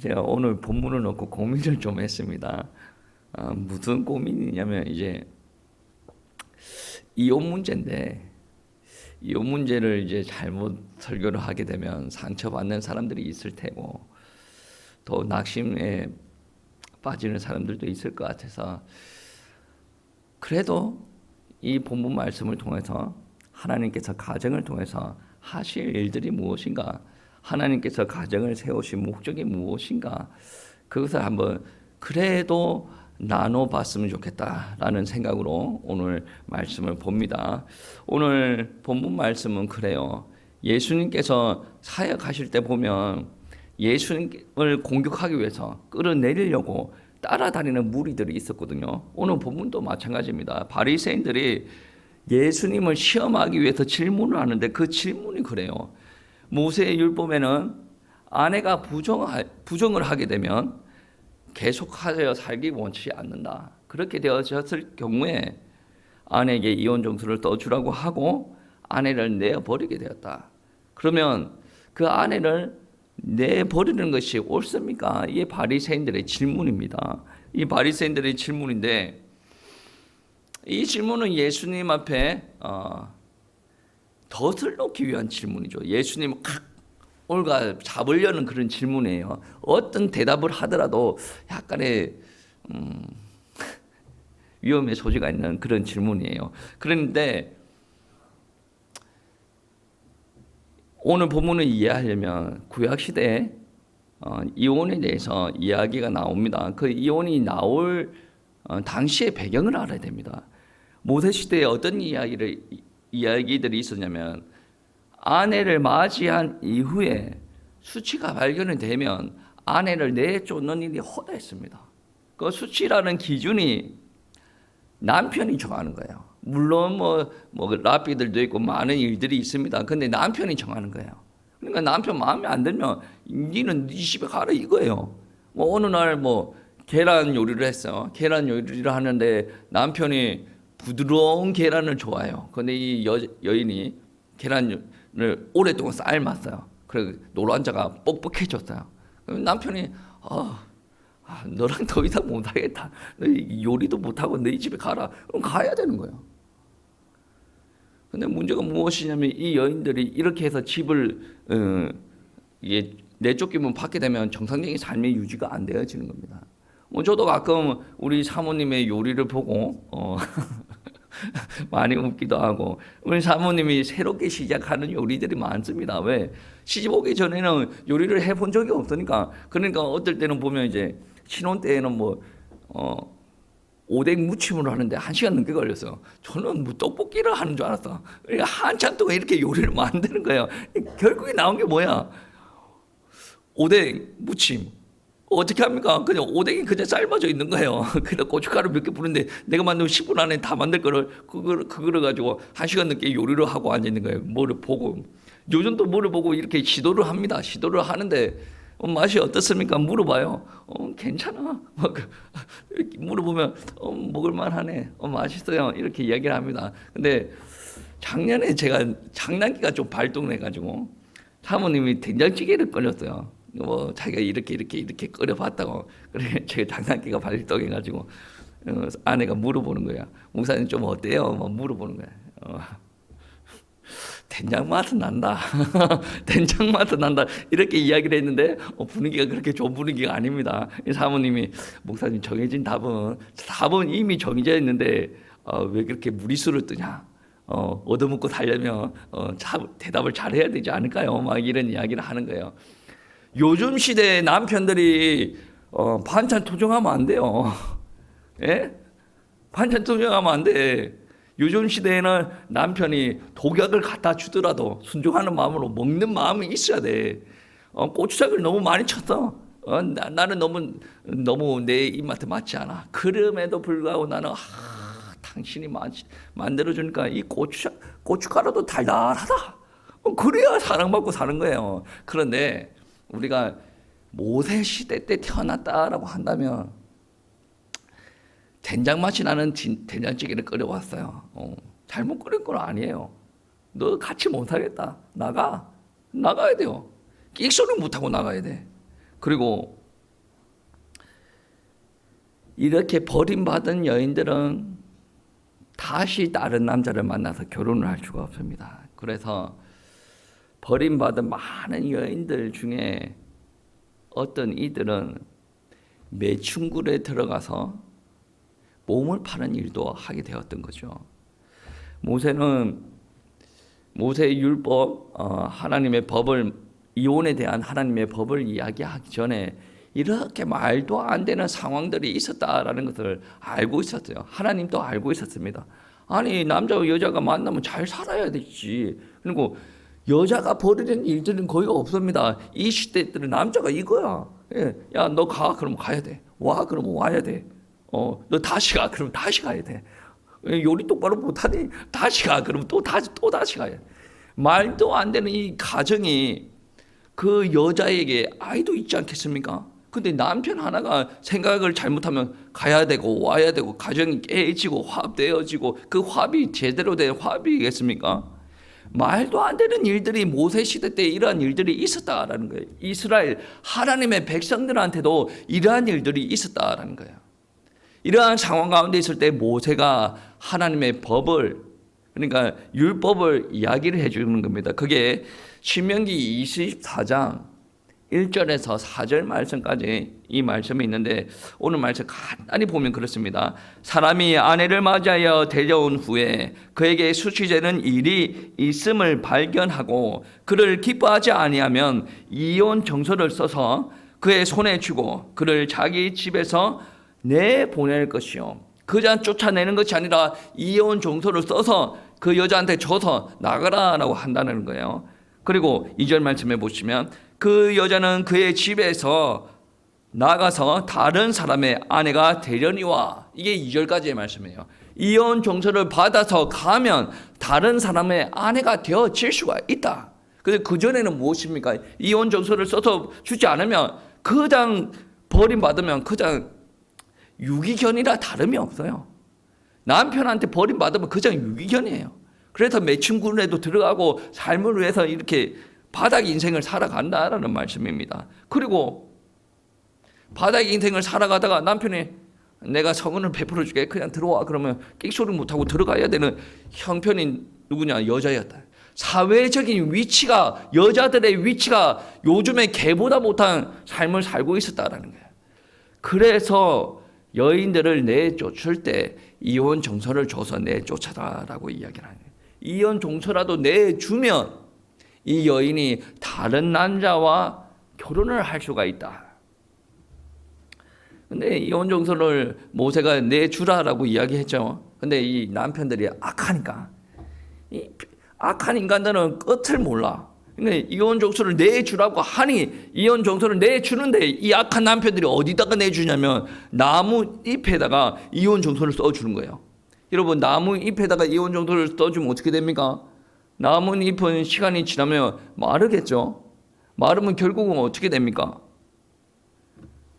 제가 오늘 본문을 놓고 고민을 좀 했습니다. 무슨 고민이냐면 이제 이혼 문제인데, 이혼 문제를 이제 잘못 설교를 하게 되면 상처받는 사람들이 있을 테고 또 낙심에 빠지는 사람들도 있을 것 같아서, 그래도 이 본문 말씀을 통해서 하나님께서 가정을 통해서 하실 일들이 무엇인가, 하나님께서 가정을 세우신 목적이 무엇인가, 그것을 한번 그래도 나눠봤으면 좋겠다라는 생각으로 오늘 말씀을 봅니다. 오늘 본문 말씀은 그래요. 예수님께서 사역하실 때 보면 예수님을 공격하기 위해서 끌어내리려고 따라다니는 무리들이 있었거든요. 오늘 본문도 마찬가지입니다. 바리새인들이 예수님을 시험하기 위해서 질문을 하는데 그 질문이 그래요. 모세의 율법에는 아내가 부정을 하게 되면 계속하여 살기 원치 않는다. 그렇게 되어졌을 경우에 아내에게 이혼 정수를 떠주라고 하고 아내를 내버리게 되었다. 그러면 그 아내를 내버리는 것이 옳습니까? 이게 바리새인들의 질문입니다. 이 바리새인들의 질문인데, 이 질문은 예수님 앞에 덫을 놓기 위한 질문이죠. 예수님을 올가 잡으려는 그런 질문이에요. 어떤 대답을 하더라도 약간의 위험의 소지가 있는 그런 질문이에요. 그런데 오늘 본문을 이해하려면 구약 시대에 이혼에 대해서 이야기가 나옵니다. 그 이혼이 나올 당시의 배경을 알아야 됩니다. 모세 시대에 어떤 이야기들이 있었냐면, 아내를 맞이한 이후에 수치가 발견이 되면 아내를 내쫓는 일이 허다했습니다. 그 수치라는 기준이 남편이 정하는 거예요. 물론 뭐 랍비들도 있고 많은 일들이 있습니다. 근데 남편이 정하는 거예요. 그러니까 남편 마음에 안 들면 니는 네 집에 가라 이거예요. 뭐 어느 날 계란 요리를 했어요. 계란 요리를 하는데 남편이 부드러운 계란을 좋아해요. 근데 이 여인이 계란을 오랫동안 삶았어요. 그래서 노른자가 뻑뻑해졌어요. 그럼 남편이 너랑 더 이상 못하겠다. 너 요리도 못하고 내 집에 가라. 그럼 가야 되는 거예요. 근데 문제가 무엇이냐면, 이 여인들이 이렇게 해서 집을 이게 내쫓기면 받게 되면 정상적인 삶의 유지가 안 되어지는 겁니다. 저도 가끔 우리 사모님의 요리를 보고 많이 웃기도 하고, 우리 사모님이 새롭게 시작하는 요리들이 많습니다. 왜? 시집 오기 전에는 요리를 해본 적이 없으니까. 그러니까 어떨 때는 보면 이제 신혼 때에는 오뎅 무침을 하는데 1시간 넘게 걸렸어요. 저는 떡볶이를 하는 줄 알았어. 그러니까 한참 동안 이렇게 요리를 만드는 거예요. 결국에 나온 게 뭐야? 오뎅 무침. 어떻게 합니까? 그냥 오뎅이 그냥 삶아져 있는 거예요. 그래서 고춧가루 몇 개 뿌는데 내가 만들면 10분 안에 다 만들 거를 그거를 가지고 1시간 넘게 요리를 하고 앉아 있는 거예요. 뭐를 보고. 요즘도 뭐를 보고 이렇게 시도를 합니다. 시도를 하는데 맛이 어떻습니까? 물어봐요. 괜찮아. 물어보면 먹을만 하네. 맛있어요. 이렇게 이야기를 합니다. 근데 작년에 제가 장난기가 좀 발동해가지고 사모님이 된장찌개를 끓였어요. 자기가 이렇게 끓여봤다고. 그래 제가 장난기가 발동해가지고 아내가 물어보는 거야. 목사님 좀 어때요? 물어보는 거야. 된장 맛은 난다. 된장 맛은 난다. 이렇게 이야기를 했는데 분위기가 그렇게 좋은 분위기가 아닙니다. 사모님이 목사님 정해진 답은 이미 정해져 있는데 왜 그렇게 무리수를 뜨냐? 얻어먹고 살려면 대답을 잘해야 되지 않을까요? 막 이런 이야기를 하는 거예요. 요즘 시대의 남편들이 반찬 투정하면 안 돼요. 예? 반찬 투정하면 안 돼. 요즘 시대에는 남편이 독약을 갖다 주더라도 순종하는 마음으로 먹는 마음이 있어야 돼. 고추장을 너무 많이 쳤어. 나는 너무 내 입맛에 맞지 않아. 그럼에도 불구하고 나는 당신이 만들어주니까 이 고춧가루도 달달하다. 그래야 사랑받고 사는 거예요. 그런데 우리가 모세 시대 때 태어났다라고 한다면 된장 맛이 나는 된장찌개를 끓여왔어요. 잘못 끓인 건 아니에요. 너 같이 못하겠다. 나가야 돼요. 끽소리 못하고 나가야 돼. 그리고 이렇게 버림받은 여인들은 다시 다른 남자를 만나서 결혼을 할 수가 없습니다. 그래서 버림받은 많은 여인들 중에 어떤 이들은 매춘굴에 들어가서 몸을 파는 일도 하게 되었던 거죠. 모세는 모세의 율법, 하나님의 법을, 이혼에 대한 하나님의 법을 이야기하기 전에 이렇게 말도 안 되는 상황들이 있었다라는 것을 알고 있었어요. 하나님도 알고 있었습니다. 아니, 남자와 여자가 만나면 잘 살아야 되지. 그리고 여자가 벌이는 일들은 거의 없습니다. 이 시대 때는 남자가 이거야. 예. 야, 너 가. 그럼 가야 돼. 와. 그러면 와야 돼. 너 다시 가. 그럼 다시 가야 돼. 요리 똑바로 못하니 다시 가. 그럼 또 다시 가야 돼. 말도 안 되는 이 가정이 그 여자에게 아이도 있지 않겠습니까? 근데 남편 하나가 생각을 잘못하면 가야 되고 와야 되고 가정이 깨지고 화합되어지고 그 화합이 제대로 된 화합이겠습니까? 말도 안 되는 일들이 모세 시대 때 이러한 일들이 있었다라는 거예요. 이스라엘 하나님의 백성들한테도 이러한 일들이 있었다라는 거예요. 이러한 상황 가운데 있을 때 모세가 하나님의 법을, 그러니까 율법을 이야기를 해주는 겁니다. 그게 신명기 24장 1절에서 4절 말씀까지 이 말씀이 있는데 오늘 말씀 간단히 보면 그렇습니다. 사람이 아내를 맞이하여 데려온 후에 그에게 수치되는 일이 있음을 발견하고 그를 기뻐하지 아니하면 이혼 정서를 써서 그의 손에 쥐고 그를 자기 집에서 내보낼 것이요. 그냥 쫓아내는 것이 아니라 이혼 정서를 써서 그 여자한테 줘서 나가라라고 한다는 거예요. 그리고 2절 말씀해 보시면 그 여자는 그의 집에서 나가서 다른 사람의 아내가 되려니와, 이게 2절까지의 말씀이에요. 이혼 정서를 받아서 가면 다른 사람의 아내가 되어질 수가 있다. 근데 그전에는 무엇입니까? 이혼 정서를 써서 주지 않으면 그냥 버림받으면 그냥 유기견이라 다름이 없어요. 남편한테 버림받으면 그냥 유기견이에요. 그래서 매춘굴에도 들어가고 삶을 위해서 이렇게 바닥 인생을 살아간다라는 말씀입니다. 그리고 바닥 인생을 살아가다가 남편이 내가 성은을 베풀어 줄게 그냥 들어와 그러면 끽소리 못하고 들어가야 되는 형편이 누구냐? 여자였다. 사회적인 위치가, 여자들의 위치가 요즘에 개보다 못한 삶을 살고 있었다라는 거예요. 그래서 여인들을 내쫓을 때 이혼 정서를 줘서 내쫓아라라고 이야기를 하는 거예요. 이혼 정서라도 내주면 이 여인이 다른 남자와 결혼을 할 수가 있다. 근데 이혼 정서를 모세가 내주라라고 이야기했죠. 근데 이 남편들이 악하니까, 이 악한 인간들은 끝을 몰라. 그러니까 이혼 정서를 내주라고 하니 이혼 정서를 내주는데 이 악한 남편들이 어디다가 내주냐면 나무 잎에다가 이혼 정서를 써주는 거예요. 여러분, 나무 잎에다가 이혼 정서를 써주면 어떻게 됩니까? 나무 잎은 시간이 지나면 마르겠죠. 마르면 결국은 어떻게 됩니까?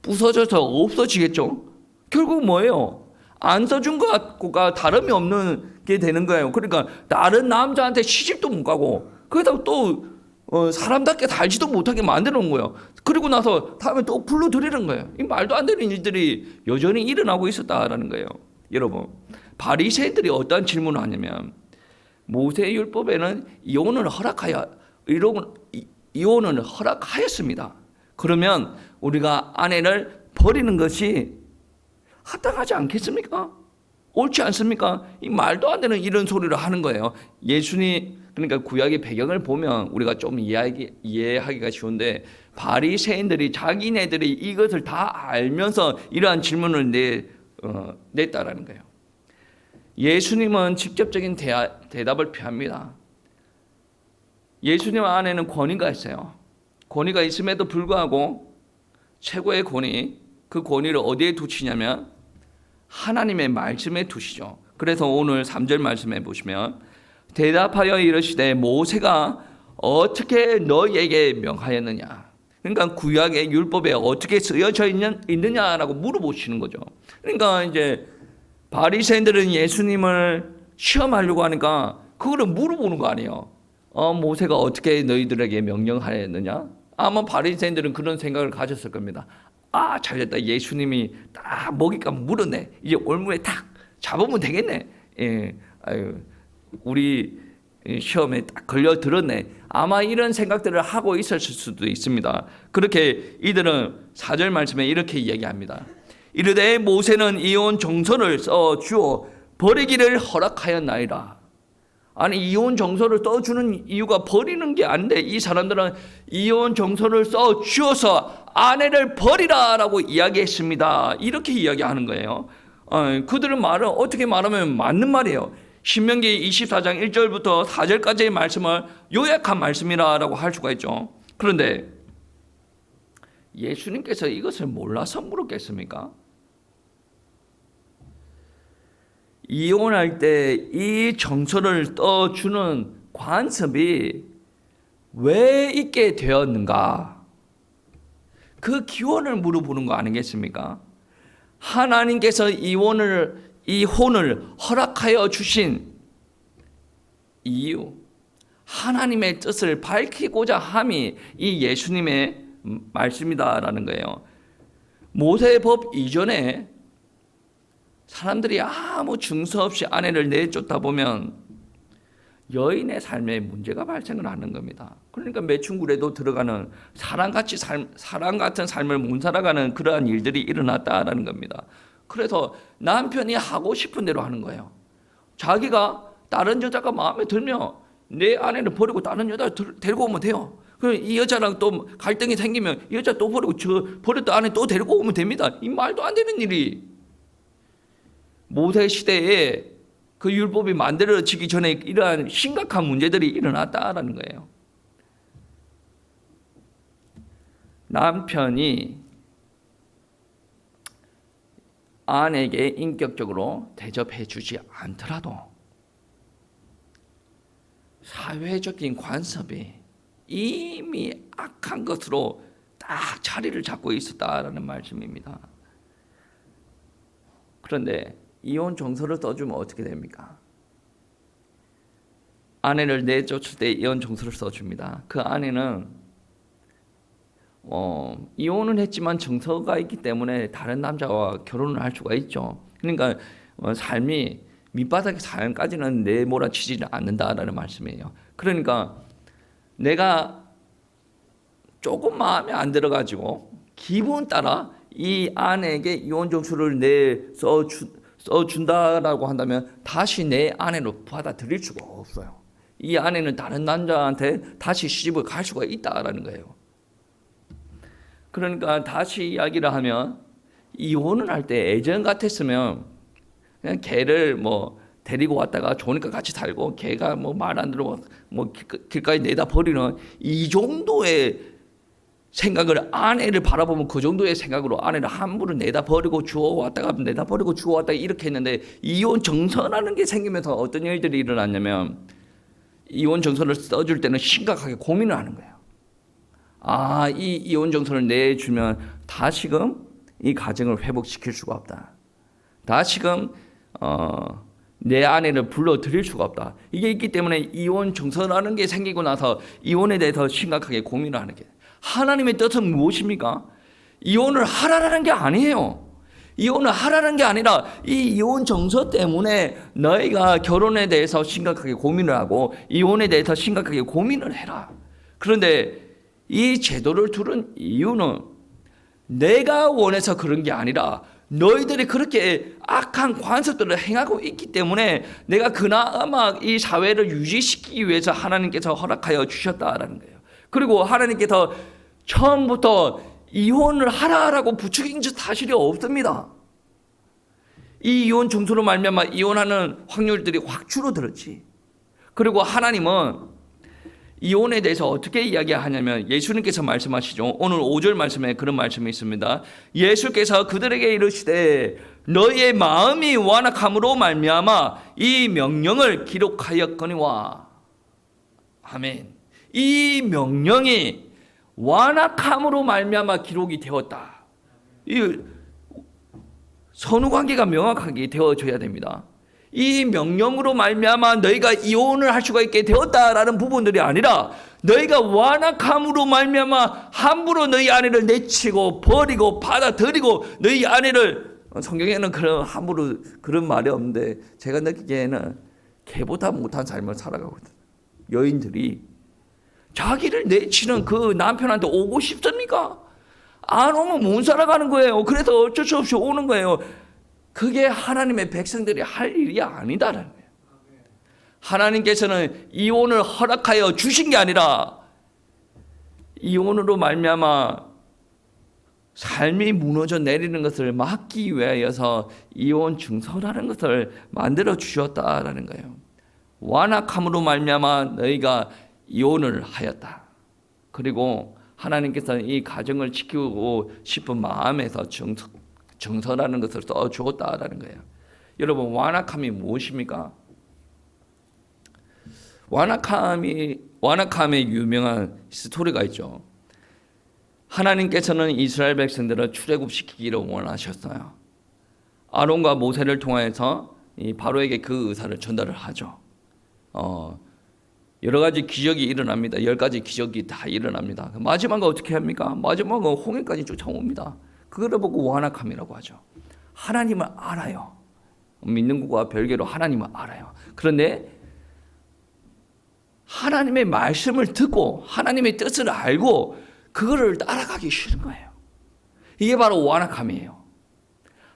부서져서 없어지겠죠. 결국 뭐예요? 안 써준 것과 다름이 없는 게 되는 거예요. 그러니까 다른 남자한테 시집도 못 가고 그러다가 또 사람답게 살지도 못하게 만들어 놓은 거예요. 그리고 나서 다음에 또 불러들이는 거예요. 이 말도 안 되는 일들이 여전히 일어나고 있었다라는 거예요. 여러분, 바리새인들이 어떤 질문을 하냐면 모세 율법에는 이혼을 허락하였습니다. 그러면 우리가 아내를 버리는 것이 합당하지 않겠습니까? 옳지 않습니까? 이 말도 안 되는 이런 소리를 하는 거예요. 예수님, 그러니까 구약의 배경을 보면 우리가 좀 이해하기가 쉬운데 바리새인들이 자기네들이 이것을 다 알면서 이러한 질문을 냈다라는 거예요. 예수님은 직접적인 대답을 피합니다. 예수님 안에는 권위가 있어요. 권위가 있음에도 불구하고 최고의 권위, 그 권위를 어디에 두시냐면 하나님의 말씀에 두시죠. 그래서 오늘 3절 말씀해 보시면 대답하여 이르시되 모세가 어떻게 너희에게 명하였느냐. 그러니까 구약의 율법에 어떻게 쓰여져 있느냐라고 물어보시는 거죠. 그러니까 이제 바리새인들은 예수님을 시험하려고 하니까 그거를 물어보는 거 아니에요. 모세가 어떻게 너희들에게 명령하였느냐? 아마 바리새인들은 그런 생각을 가졌을 겁니다. 잘됐다. 예수님이 딱 먹잇감 물었네. 이제 올무에 탁 잡으면 되겠네. 예, 아유, 우리 시험에 딱 걸려 들었네. 아마 이런 생각들을 하고 있었을 수도 있습니다. 그렇게 이들은 4절 말씀에 이렇게 이야기합니다. 이르되 모세는 이혼 정서를 써 주어 버리기를 허락하였나이다. 아니, 이혼 정서를 써주는 이유가 버리는 게 아닌데 이 사람들은 이혼 정서를 써 주어서 아내를 버리라라고 이야기했습니다. 이렇게 이야기하는 거예요. 그들은 말은 어떻게 말하면 맞는 말이에요. 신명기 24장 1절부터 4절까지의 말씀을 요약한 말씀이라고 할 수가 있죠. 그런데 예수님께서 이것을 몰라서 물었겠습니까? 이혼할 때 이 정서를 떠주는 관습이 왜 있게 되었는가? 그 기원을 물어보는 거 아니겠습니까? 하나님께서 이혼을 허락하여 주신 이유, 하나님의 뜻을 밝히고자 함이 이 예수님의 말씀이다라는 거예요. 모세법 이전에 사람들이 아무 증서 없이 아내를 내쫓다 보면 여인의 삶에 문제가 발생을 하는 겁니다. 그러니까 매춘굴에도 들어가는 사람 같은 삶을 못 살아가는 그러한 일들이 일어났다라는 겁니다. 그래서 남편이 하고 싶은 대로 하는 거예요. 자기가 다른 여자가 마음에 들면 내 아내를 버리고 다른 여자 데리고 오면 돼요. 그럼 이 여자랑 또 갈등이 생기면 이 여자 또 버리고 버렸던 아내 또 데리고 오면 됩니다. 이 말도 안 되는 일이 모세 시대에 그 율법이 만들어지기 전에 이러한 심각한 문제들이 일어났다라는 거예요. 남편이 아내에게 인격적으로 대접해 주지 않더라도 사회적인 관습이 이미 악한 것으로 딱 자리를 잡고 있었다라는 말씀입니다. 그런데 이혼 정서를 써주면 어떻게 됩니까? 아내를 내쫓을 때 이혼 정서를 써줍니다. 그 아내는 이혼은 했지만 정서가 있기 때문에 다른 남자와 결혼을 할 수가 있죠. 그러니까 삶이 밑바닥의 삶까지는 내몰아치지는 않는다라는 말씀이에요. 그러니까 내가 조금 마음에 안 들어가지고 기분 따라 이 아내에게 이혼 정서를 써준다라고 한다면 다시 내 아내로 받아들일 수가 없어요. 이 아내는 다른 남자한테 다시 시집을 갈 수가 있다라는 거예요. 그러니까 다시 이야기를 하면 이혼을 할 때 예전 같았으면 그냥 걔를 데리고 왔다가 좋으니까 같이 살고 걔가 말 안 들으면 길가에 내다 버리는 이 정도의 생각을 아내를 바라보면 그 정도의 생각으로 아내를 함부로 내다 버리고 주워왔다가 내다 버리고 주워왔다가 이렇게 했는데 이혼 정서라는 게 생기면서 어떤 일들이 일어났냐면 이혼 정서를 써줄 때는 심각하게 고민을 하는 거예요. 이 이혼 정서를 내주면 다시금 이 가정을 회복시킬 수가 없다. 다시금 내 아내를 불러들일 수가 없다. 이게 있기 때문에 이혼 정서라는 게 생기고 나서 이혼에 대해서 심각하게 고민을 하는 게 하나님의 뜻은 무엇입니까? 이혼을 하라는 게 아니에요. 이혼을 하라는 게 아니라 이 이혼 정서 때문에 너희가 결혼에 대해서 심각하게 고민을 하고 이혼에 대해서 심각하게 고민을 해라. 그런데 이 제도를 두는 이유는 내가 원해서 그런 게 아니라 너희들이 그렇게 악한 관습들을 행하고 있기 때문에 내가 그나마 이 사회를 유지시키기 위해서 하나님께서 허락하여 주셨다라는 거예요. 그리고 하나님께서 처음부터 이혼을 하라라고 부추긴 사실이 없습니다. 이 이혼 정서로 말미암아 이혼하는 확률들이 확 줄어들었지. 그리고 하나님은 이혼에 대해서 어떻게 이야기하냐면 예수님께서 말씀하시죠. 오늘 5절 말씀에 그런 말씀이 있습니다. 예수께서 그들에게 이르시되 너희의 마음이 완악함으로 말미암아 이 명령을 기록하였거니와. 아멘. 이 명령이 완악함으로 말미암아 기록이 되었다. 이 선후관계가 명확하게 되어져야 됩니다. 이 명령으로 말미암아 너희가 이혼을 할 수가 있게 되었다라는 부분들이 아니라 너희가 완악함으로 말미암아 함부로 너희 아내를 내치고 버리고 받아들이고 너희 아내를, 성경에는 그런 함부로 그런 말이 없는데 제가 느끼기에는 걔보다 못한 삶을 살아가거든. 여인들이 자기를 내치는 그 남편한테 오고 싶습니까? 안 오면 못 살아가는 거예요. 그래서 어쩔 수 없이 오는 거예요. 그게 하나님의 백성들이 할 일이 아니다라는 거예요. 하나님께서는 이혼을 허락하여 주신 게 아니라 이혼으로 말미암아 삶이 무너져 내리는 것을 막기 위하여서 이혼 증서라는 것을 만들어 주셨다라는 거예요. 완악함으로 말미암아 너희가 이혼을 하였다. 그리고 하나님께서는 이 가정을 지키고 싶은 마음에서 정서라는 것을 써 주었다라는 거예요. 여러분, 완악함이 무엇입니까? 완악함의 유명한 스토리가 있죠. 하나님께서는 이스라엘 백성들을 출애굽시키기를 원하셨어요. 아론과 모세를 통해서 이 바로에게 그 의사를 전달을 하죠. 여러 가지 기적이 일어납니다. 10가지 기적이 다 일어납니다. 마지막은 어떻게 합니까? 마지막은 홍해까지 쫓아옵니다. 그거를 보고 완악함이라고 하죠. 하나님을 알아요. 믿는 것과 별개로 하나님을 알아요. 그런데 하나님의 말씀을 듣고 하나님의 뜻을 알고 그거를 따라가기 싫은 거예요. 이게 바로 완악함이에요.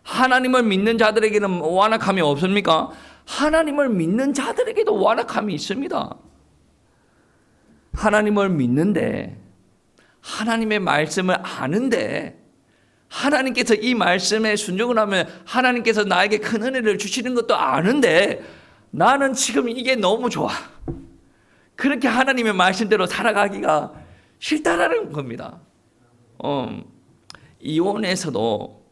하나님을 믿는 자들에게는 완악함이 없습니까? 하나님을 믿는 자들에게도 완악함이 있습니다. 하나님을 믿는데, 하나님의 말씀을 아는데, 하나님께서 이 말씀에 순종을 하면 하나님께서 나에게 큰 은혜를 주시는 것도 아는데 나는 지금 이게 너무 좋아. 그렇게 하나님의 말씀대로 살아가기가 싫다라는 겁니다. 이혼에서도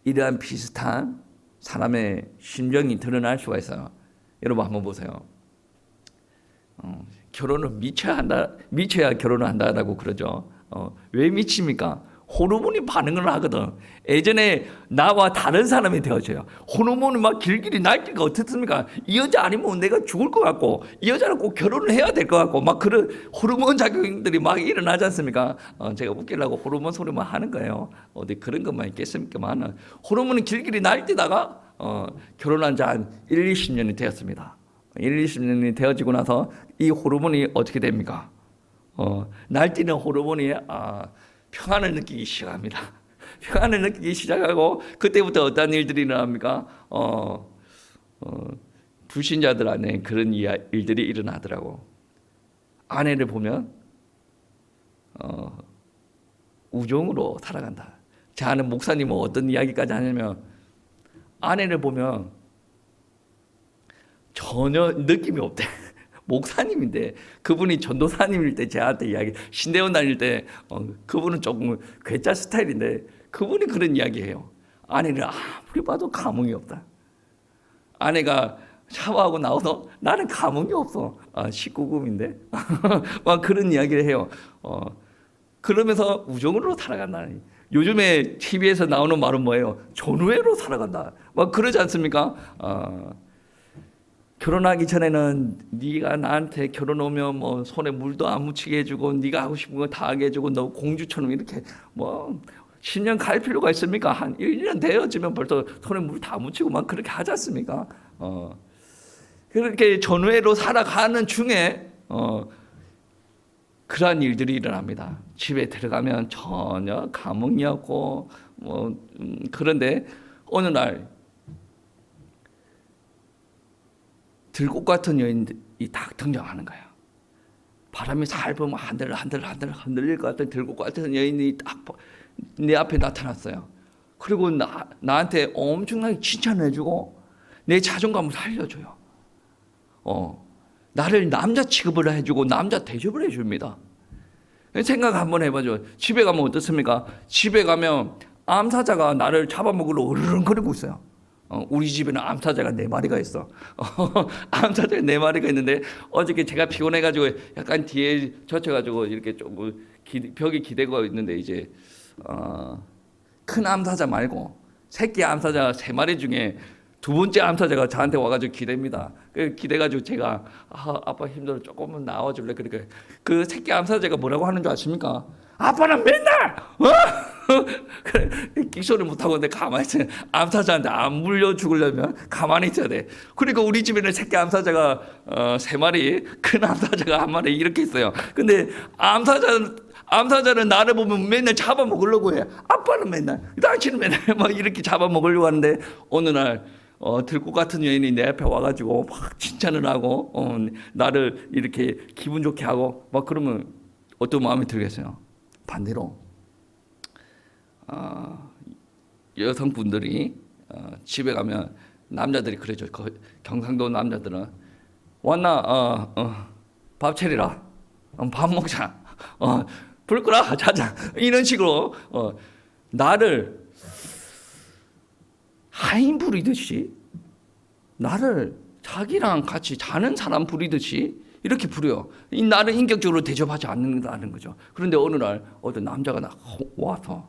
이러한 비슷한 사람의 심정이 드러날 수가 있어요. 여러분 한번 보세요. 결혼을 미쳐야 결혼을 한다라고 그러죠. 왜 미칩니까? 호르몬이 반응을 하거든. 예전에 나와 다른 사람이 되어져요. 호르몬이 막 길길이 날뛰니까 어떻습니까? 이 여자 아니면 내가 죽을 것 같고, 이 여자는 꼭 결혼을 해야 될 것 같고, 막 그런 호르몬 작용들이 막 일어나지 않습니까? 제가 웃기려고 호르몬 소리만 하는 거예요. 어디 그런 것만 있겠습니까만, 호르몬이 길길이 날뛰다가 결혼한 지 한 1, 20년이 되었습니다. 1, 20년이 되어지고 나서 이 호르몬이 어떻게 됩니까? 날뛰는 호르몬이 평안을 느끼기 시작합니다. 평안을 느끼기 시작하고 그때부터 어떤 일들이 일어납니까? 불신자들 안에 그런 일들이 일어나더라고. 아내를 보면 우정으로 살아간다. 제 아는 목사님은 어떤 이야기까지 하냐면 아내를 보면 전혀 느낌이 없대. 목사님인데 그분이 전도사님일 때 저한테 이야기, 신대원 다닐 때 그분은 조금 괴짜 스타일인데 그분이 그런 이야기해요. 아내를 아무리 봐도 감흥이 없다. 아내가 샤워하고 나와서 나는 감흥이 없어. 19금인데 막 그런 이야기를 해요. 그러면서 우정으로 살아간다. 요즘에 TV에서 나오는 말은 뭐예요? 전우애로 살아간다. 막 그러지 않습니까? 결혼하기 전에는 네가 나한테 결혼 오면 뭐 손에 물도 안 묻히게 해주고 네가 하고 싶은 거 다 하게 해주고 너 공주처럼 이렇게 뭐 10년 갈 필요가 있습니까? 한 1년 되어지면 벌써 손에 물 다 묻히고 막 그렇게 하지 않습니까? 그렇게 전우애로 살아가는 중에 그러한 일들이 일어납니다. 집에 들어가면 전혀 감흥이 없고 그런데 어느 날 들꽃 같은 여인이 딱 등장하는 거야. 바람이 살 불면 한들 흔들릴 것 같은 들꽃 같은 여인이 딱 내 앞에 나타났어요. 그리고 나한테 엄청나게 칭찬을 해주고 내 자존감을 살려줘요. 나를 남자 취급을 해주고 남자 대접을 해줍니다. 생각 한번 해봐줘. 집에 가면 어떻습니까? 집에 가면 암사자가 나를 잡아먹으러 으르렁거리고 있어요. 우리 집에는 암사자가 4마리가 있어. 암사자가 4마리가 있는데 어저께 제가 피곤해가지고 약간 뒤에 젖혀가지고 이렇게 좀 벽에 기대고 있는데 이제 큰 암사자 말고 새끼 암사자 3마리 중에 2번째 암사자가 저한테 와가지고 기댑니다. 기대가지고 제가 아빠 힘들어 조금만 나와줄래? 그러니까 그 새끼 암사자가 뭐라고 하는 줄 아십니까? 아빠는 맨날 그래, 끽소리 못하고 내 가만히 있어요. 암사자한테 안 물려 죽으려면 가만히 있어야 돼. 그러니까 우리 집에는 새끼 암사자가 3마리, 큰 암사자가 1마리 이렇게 있어요. 근데 암사자는 나를 보면 맨날 잡아먹으려고 해. 아빠는 맨날, 당신은 맨날 막 이렇게 잡아먹으려고 하는데 어느 날 들꽃 같은 여인이 내 앞에 와가지고 막 칭찬을 하고 나를 이렇게 기분 좋게 하고 막 그러면 어떤 마음이 들겠어요? 반대로 여성분들이 집에 가면 남자들이 그러죠. 경상도 남자들은 왔나 밥 차리라, 밥 먹자, 불 끄라, 자자, 이런 식으로 나를 하인 부리듯이, 나를 자기랑 같이 자는 사람 부리듯이 이렇게 부려요. 나를 인격적으로 대접하지 않는다는 거죠. 그런데 어느 날 어떤 남자가 와서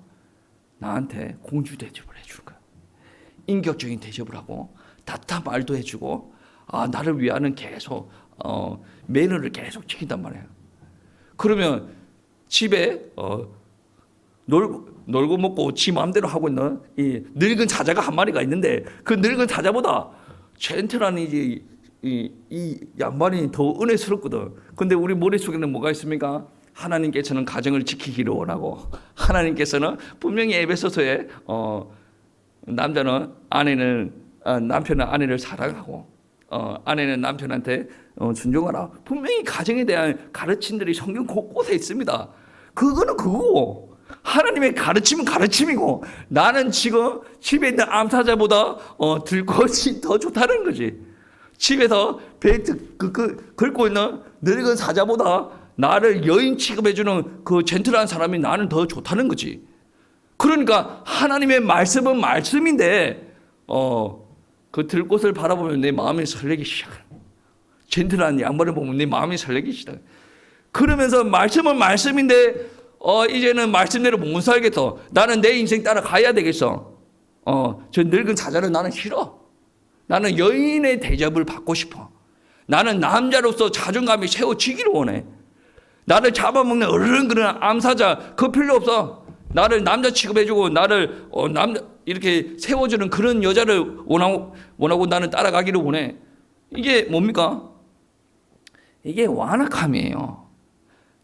나한테 공주 대접을 해주는 거야. 인격적인 대접을 하고 따뜻한 말도 해주고 나를 위하는 계속 매너를 계속 지킨단 말이에요. 그러면 집에 놀고 먹고 지 마음대로 하고 있는 이 늙은 사자가 1마리가 있는데 그 늙은 사자보다 젠틀한 이 양반이 더 은혜스럽거든. 근데 우리 머릿속에는 뭐가 있습니까? 하나님께서는 가정을 지키기를 원하고, 하나님께서는 분명히 에베소서에 남편은 아내를 사랑하고 아내는 남편한테 순종하라. 분명히 가정에 대한 가르침들이 성경 곳곳에 있습니다. 그거는 그거고, 하나님의 가르침은 가르침이고, 나는 지금 집에 있는 암사자보다 들꽃이 더 좋다는 거지. 집에서 벨트 긁고 있는 늙은 사자보다 나를 여인 취급해주는 그 젠틀한 사람이 나는 더 좋다는 거지. 그러니까 하나님의 말씀은 말씀인데 그 들꽃을 바라보면 내 마음이 설레기 시작해. 젠틀한 양반을 보면 내 마음이 설레기 시작해. 그러면서 말씀은 말씀인데 이제는 말씀대로 못 살겠어. 나는 내 인생 따라 가야 되겠어. 저 늙은 사자는 나는 싫어. 나는 여인의 대접을 받고 싶어. 나는 남자로서 자존감이 세워지기를 원해. 나를 잡아먹는 어른그런 암사자 그거 필요 없어. 나를 남자 취급해주고 나를 이렇게 세워주는 그런 여자를 원하고 나는 따라가기를 원해. 이게 뭡니까? 이게 완악함이에요.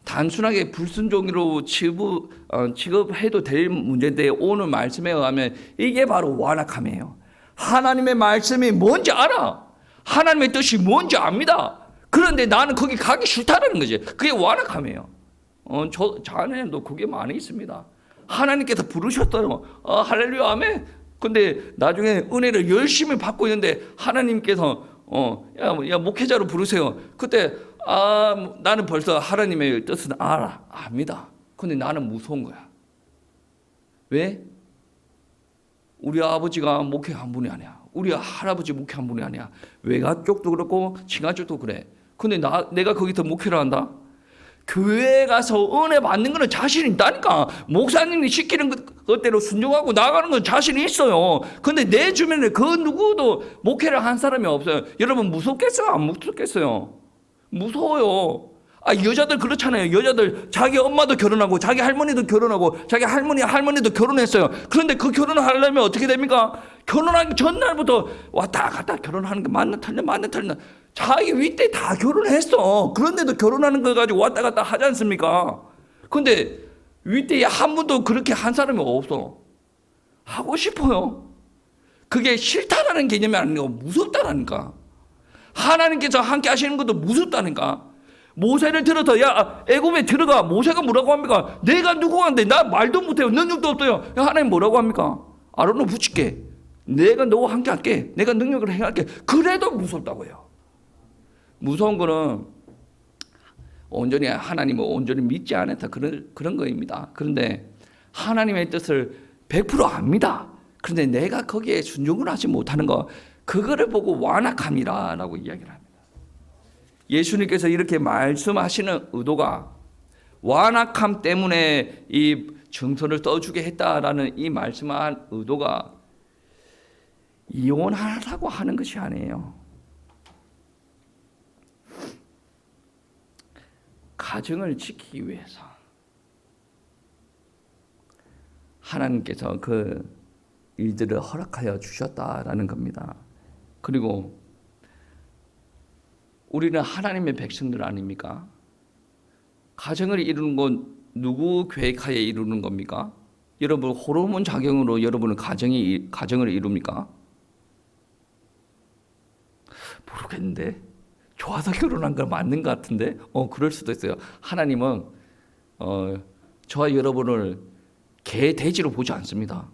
단순하게 불순종으로 취급해도 될 문제인데 오늘 말씀에 의하면 이게 바로 완악함이에요. 하나님의 말씀이 뭔지 알아. 하나님의 뜻이 뭔지 압니다. 그런데 나는 거기 가기 싫다는 거지. 그게 완악함이에요. 자네도 그게 많이 있습니다. 하나님께서 부르셨어요. 할렐루야 아멘. 근데 나중에 은혜를 열심히 받고 있는데 하나님께서 야 목회자로 부르세요. 그때 나는 벌써 하나님의 뜻은 압니다. 근데 나는 무서운 거야. 왜? 우리 아버지가 목회한 분이 아니야. 우리 할아버지 목회한 분이 아니야. 외가 쪽도 그렇고 친가 쪽도 그래. 근데 내가 거기서 목회를 한다? 교회에 가서 은혜 받는 거는 자신 있다니까. 목사님이 시키는 것대로 순종하고 나가는 건 자신이 있어요. 근데 내 주변에 그 누구도 목회를 한 사람이 없어요. 여러분 무섭겠어요? 안 무섭겠어요? 무서워요. 여자들 그렇잖아요. 여자들 자기 엄마도 결혼하고 자기 할머니도 결혼하고 자기 할머니도 결혼했어요. 그런데 그 결혼을 하려면 어떻게 됩니까? 결혼하기 전날부터 왔다 갔다 결혼하는 게 맞나 틀려. 자기 윗대 다 결혼했어. 그런데도 결혼하는 거 가지고 왔다 갔다 하지 않습니까? 근데 윗대에 한 분도 그렇게 한 사람이 없어. 하고 싶어요. 그게 싫다라는 개념이 아니고 무섭다라니까. 하나님께서 함께 하시는 것도 무섭다니까. 모세를 들어서 애굽에 들어가. 모세가 뭐라고 합니까? 내가 누구한데 나 말도 못해요. 능력도 없어요. 하나님 뭐라고 합니까? 아론을 붙일게. 내가 너와 함께 할게. 내가 능력을 행할게. 그래도 무섭다고요. 무서운 거는 온전히 하나님을 온전히 믿지 않아서 그런 거입니다. 그런데 하나님의 뜻을 100% 압니다. 그런데 내가 거기에 순종을 하지 못하는 거, 그거를 보고 완악함이라고 이야기를 합니다. 예수님께서 이렇게 말씀하시는 의도가 완악함 때문에 이 증서를 써주게 했다라는 이 말씀한 의도가 이혼하라고 하는 것이 아니에요. 가정을 지키기 위해서, 하나님께서 그 일들을 허락하여 주셨다라는 겁니다. 그리고 우리는 하나님의 백성들 아닙니까? 가정을 이루는 건 누구 계획하에 이루는 겁니까? 여러분 호르몬 작용으로 여러분은 가정을 이룹니까? 모르겠는데 좋아서 결혼한 건 맞는 것 같은데 그럴 수도 있어요. 하나님은 저와 여러분을 개 돼지로 보지 않습니다.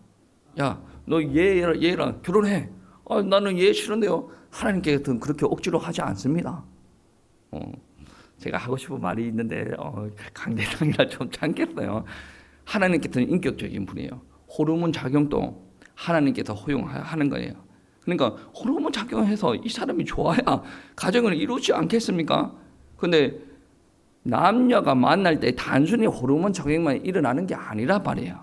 야, 너 얘랑 결혼해. 나는 얘 싫은데요. 하나님께서는 그렇게 억지로 하지 않습니다. 제가 하고 싶은 말이 있는데 강대상이라 좀 참겠어요. 하나님께서는 인격적인 분이에요. 호르몬 작용도 하나님께서 허용하는 거예요. 그러니까 호르몬 작용해서 이 사람이 좋아야 가정을 이루지 않겠습니까? 근데 남녀가 만날 때 단순히 호르몬 작용만 일어나는 게 아니라 말이에요.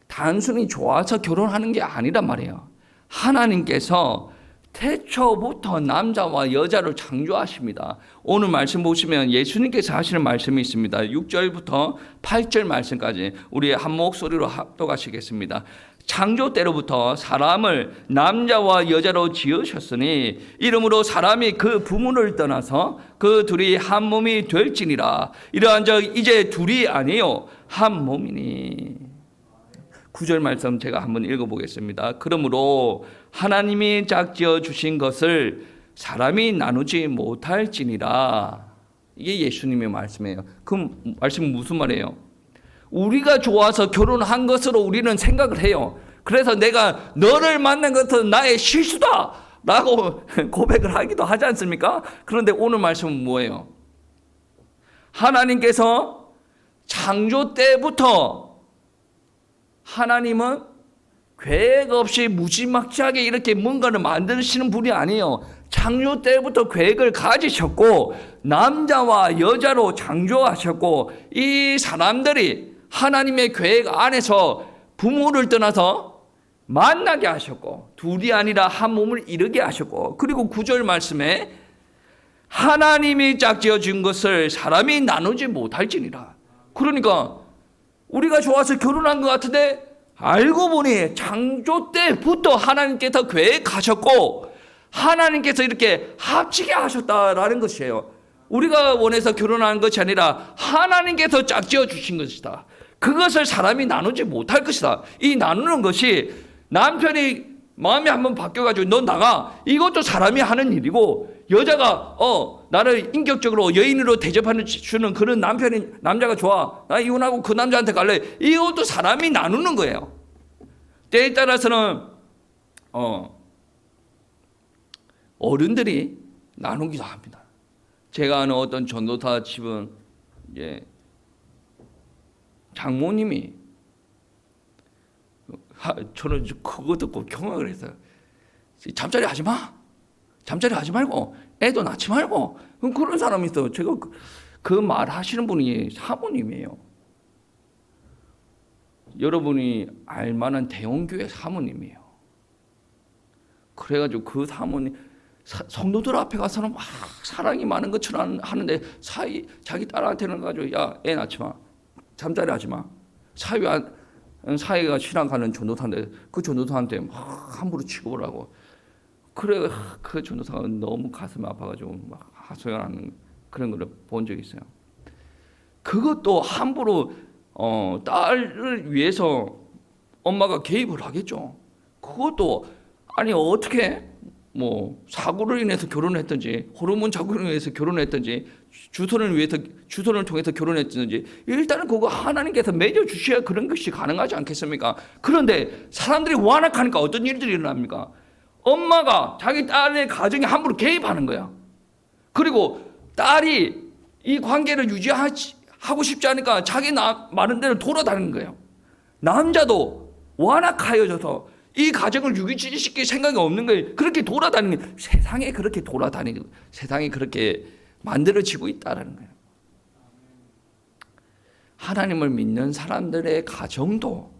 단순히 좋아서 결혼하는 게 아니란 말이에요. 하나님께서 태초부터 남자와 여자를 창조하십니다. 오늘 말씀 보시면 예수님께서 하시는 말씀이 있습니다. 6절부터 8절 말씀까지 우리 한 목소리로 합독하시겠습니다. 창조 때로부터 사람을 남자와 여자로 지으셨으니 이러므로 사람이 그 부모를 떠나서 그 둘이 한 몸이 될지니라. 이러한 적 이제 둘이 아니요 한 몸이니. 9절 말씀 제가 한번 읽어보겠습니다. 그러므로 하나님이 짝지어 주신 것을 사람이 나누지 못할지니라. 이게 예수님의 말씀이에요. 그 말씀은 무슨 말이에요? 우리가 좋아서 결혼한 것으로 우리는 생각을 해요. 그래서 내가 너를 만난 것은 나의 실수다 라고 고백을 하기도 하지 않습니까? 그런데 오늘 말씀은 뭐예요? 하나님께서 창조 때부터 하나님은 계획 없이 무지막지하게 이렇게 뭔가를 만드시는 분이 아니에요. 창조 때부터 계획을 가지셨고 남자와 여자로 창조하셨고 이 사람들이 하나님의 계획 안에서 부모를 떠나서 만나게 하셨고 둘이 아니라 한 몸을 이루게 하셨고 그리고 9절 말씀에 하나님이 짝지어 준 것을 사람이 나누지 못할지니라. 그러니까 우리가 좋아서 결혼한 것 같은데 알고 보니 창조 때부터 하나님께서 계획하셨고 하나님께서 이렇게 합치게 하셨다라는 것이에요. 우리가 원해서 결혼한 것이 아니라 하나님께서 짝지어 주신 것이다. 그것을 사람이 나누지 못할 것이다. 이 나누는 것이 남편이 마음이 한번 바뀌어가지고 너 나가 이것도 사람이 하는 일이고 여자가 나를 인격적으로 여인으로 대접하는 주는 그런 남자가 좋아 나 이혼하고 그 남자한테 갈래 이것도 사람이 나누는 거예요. 때에 따라서는 어른들이 나누기도 합니다. 제가 아는 어떤 전도사 집은 장모님이 저는 그거 듣고 경악을 했어요. 잠자리 하지 마. 잠자리 하지 말고 애도 낳지 말고 그런 사람이 있어요. 제가 그 말 하시는 분이 사모님이에요. 여러분이 알만한 대형교회 사모님이에요. 그래가지고 그 사모님 성도들 앞에 가서는 막 사랑이 많은 것처럼 하는데 자기 딸한테는 가지고 야 애 낳지 마. 잠자리 하지 마. 사회가 신앙하는 전도사인데 그 전도사한테 막 함부로 취급을 하고 그래 그 전도사가 너무 가슴이 아파가지고 막 하소연하는 그런 걸 본 적이 있어요. 그것도 함부로 딸을 위해서 엄마가 개입을 하겠죠. 그것도 아니 어떻게 뭐 사고를 인해서 결혼했든지 호르몬 작용을 위해서 결혼했든지 주선을 통해서 결혼했든지 일단은 그거 하나님께서 맺어 주셔야 그런 것이 가능하지 않겠습니까? 그런데 사람들이 완악하니까 어떤 일들이 일어납니까? 엄마가 자기 딸의 가정에 함부로 개입하는 거야. 그리고 딸이 이 관계를 유지하고 싶지 않으니까 자기 마른 대로 돌아다니는 거예요. 남자도 완악하여져서 이 가정을 유지시킬 생각이 없는 거예요. 그렇게 돌아다니는 거예요. 세상에 그렇게 돌아다니고 세상에 그렇게 만들어지고 있다는 거예요. 하나님을 믿는 사람들의 가정도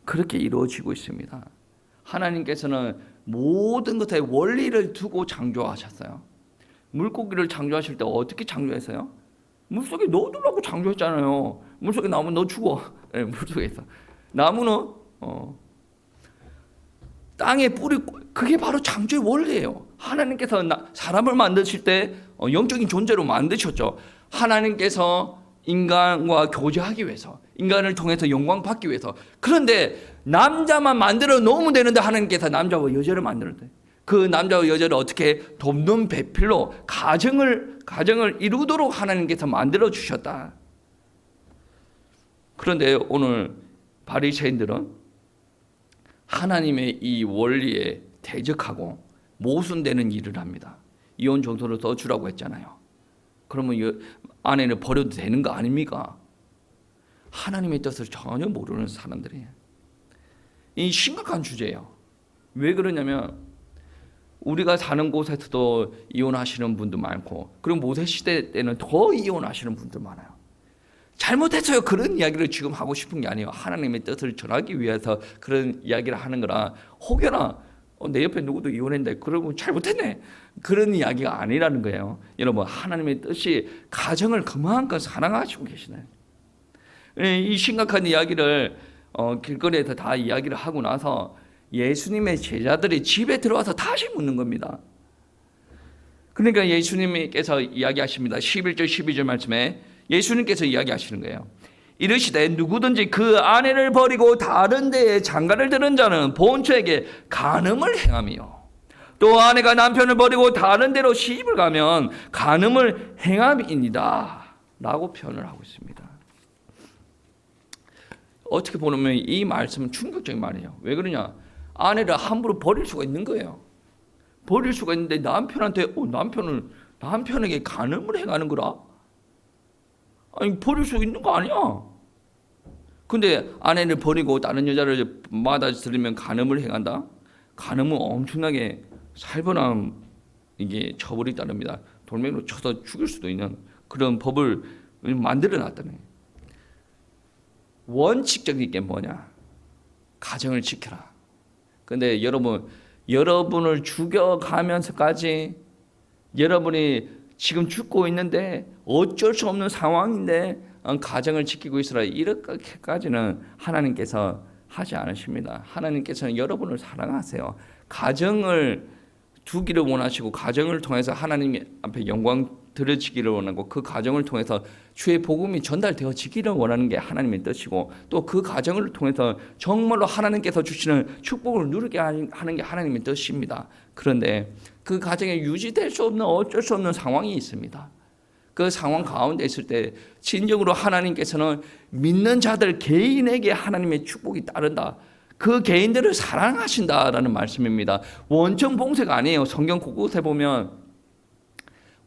그렇게 이루어지고 있습니다. 하나님께서는 모든 것에 원리를 두고 창조하셨어요. 물고기를 창조하실 때 어떻게 창조했어요? 물속에 넣어두라고 창조했잖아요. 물속에 나오면 너 죽어. 네, 물속에 있어. 나무는 땅에 뿌리, 그게 바로 창조의 원리예요. 하나님께서 사람을 만드실 때 영적인 존재로 만드셨죠. 하나님께서 인간과 교제하기 위해서, 인간을 통해서 영광 받기 위해서. 그런데 남자만 만들어 놓으면 되는데 하나님께서 남자와 여자를 만들었대. 그 남자와 여자를 어떻게 돕는 배필로 가정을 이루도록 하나님께서 만들어 주셨다. 그런데 오늘 바리새인들은 하나님의 이 원리에 대적하고 모순되는 일을 합니다. 이혼 정서를 써주라고 했잖아요. 그러면 아내를 버려도 되는 거 아닙니까? 하나님의 뜻을 전혀 모르는 사람들이에요. 이 심각한 주제예요. 왜 그러냐면 우리가 사는 곳에서도 이혼하시는 분도 많고, 그리고 모세 시대 때는 더 이혼하시는 분들 많아요. 잘못했어요. 그런 이야기를 지금 하고 싶은 게 아니에요. 하나님의 뜻을 전하기 위해서 그런 이야기를 하는 거라. 혹여나 내 옆에 누구도 이혼했는데 그러면 잘못했네, 그런 이야기가 아니라는 거예요. 여러분, 하나님의 뜻이 가정을 그만큼 사랑하시고 계시나요? 이 심각한 이야기를 길거리에서 다 이야기를 하고 나서 예수님의 제자들이 집에 들어와서 다시 묻는 겁니다. 그러니까 예수님께서 이야기하십니다. 11절 12절 말씀에 예수님께서 이야기하시는 거예요. 이르시되 누구든지 그 아내를 버리고 다른 데에 장가를 드는 자는 본처에게 간음을 행하며, 또 아내가 남편을 버리고 다른 데로 시집을 가면 간음을 행함이니이다 라고 표현을 하고 있습니다. 어떻게 보면 이 말씀은 충격적인 말이에요. 왜 그러냐? 아내를 함부로 버릴 수가 있는 거예요. 버릴 수가 있는데 남편한테 남편에게 간음을 행하는 거라? 아니, 버릴 수 있는 거 아니야. 근데 아내를 버리고 다른 여자를 받아들이면 간음을 행한다? 간음은 엄청나게 살벌한 이게 처벌이 따릅니다. 돌멩이로 쳐서 죽일 수도 있는 그런 법을 만들어 놨다는 거예요. 원칙적인 게 뭐냐? 가정을 지켜라. 근데 여러분을 죽여가면서까지 여러분이 지금 죽고 있는데 어쩔 수 없는 상황인데 가정을 지키고 있으라, 이렇게까지는 하나님께서 하지 않으십니다. 하나님께서는 여러분을 사랑하세요. 가정을 두기를 원하시고 가정을 통해서 하나님 앞에 영광 드려지기를 원하고 그 가정을 통해서 주의 복음이 전달되어지기를 원하는 게 하나님의 뜻이고, 또 그 가정을 통해서 정말로 하나님께서 주시는 축복을 누리게 하는 게 하나님의 뜻입니다. 그런데 그 가정에 유지될 수 없는 어쩔 수 없는 상황이 있습니다. 그 상황 가운데 있을 때 진정으로 하나님께서는 믿는 자들 개인에게 하나님의 축복이 따른다. 그 개인들을 사랑하신다라는 말씀입니다. 원천 봉쇄가 아니에요. 성경 곳곳에 보면